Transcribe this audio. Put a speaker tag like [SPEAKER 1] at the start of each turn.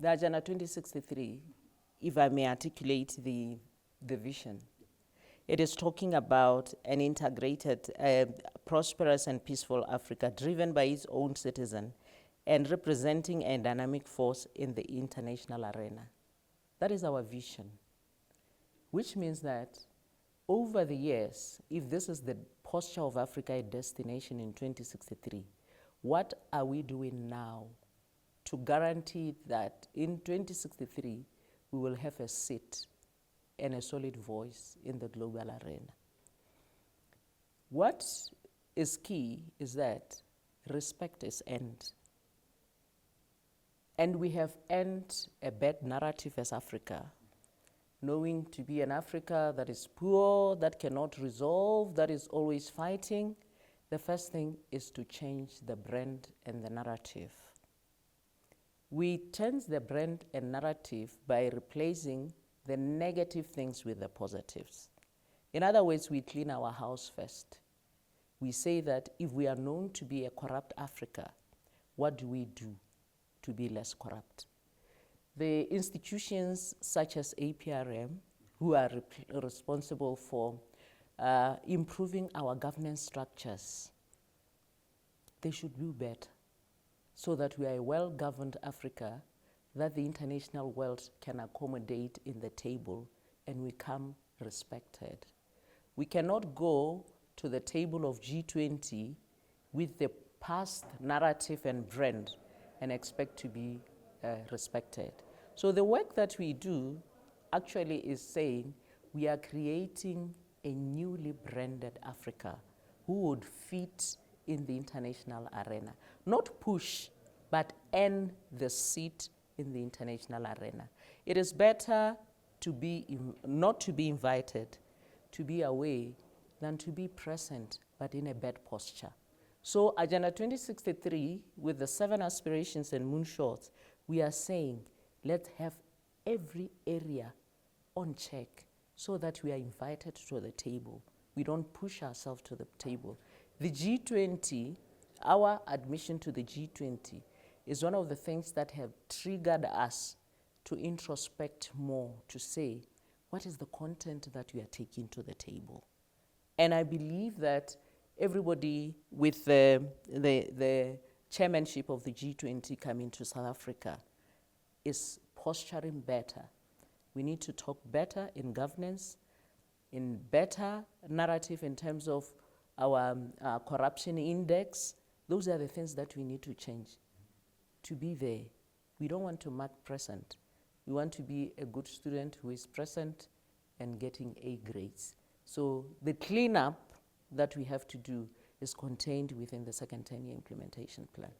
[SPEAKER 1] The Agenda 2063, if I may articulate the vision, it is talking about an integrated, prosperous and peaceful Africa driven by its own citizen and representing a dynamic force in the international arena. That is our vision, which means that over the years, if this is the posture of Africa, a destination in 2063, what are we doing now to guarantee that in 2063, we will have a seat and a solid voice in the global arena? What is key is that respect is earned. And we have earned a bad narrative as Africa, knowing to be an Africa that is poor, that cannot resolve, that is always fighting. The first thing is to change the brand and the narrative. We change the brand and narrative by replacing the negative things with the positives. In other words, we clean our house first. We say that if we are known to be a corrupt Africa, what do we do to be less corrupt? The institutions such as APRM, who are responsible for improving our governance structures, they should do better so that we are a well-governed Africa that the international world can accommodate in the table and we come respected. We cannot go to the table of G20 with the past narrative and brand and expect to be respected. So the work that we do actually is saying we are creating a newly branded Africa who would fit in the international arena. Not push, but earn the seat in the international arena. It is better to be not to be invited, to be away, than to be present, but in a bad posture. So Agenda 2063, with the 7 aspirations and moonshots, we are saying, let's have every area on check so that we are invited to the table. We don't push ourselves to the table. The G20, our admission to the G20, is one of the things that have triggered us to introspect more, to say, what is the content that we are taking to the table? And I believe that everybody with the chairmanship of the G20 coming to South Africa is posturing better. We need to talk better in governance, in better narrative in terms of our corruption index. Those are the things that we need to change to be there. We don't want to mark present. We want to be a good student who is present and getting A grades. So the cleanup that we have to do is contained within the second 10-year implementation plan.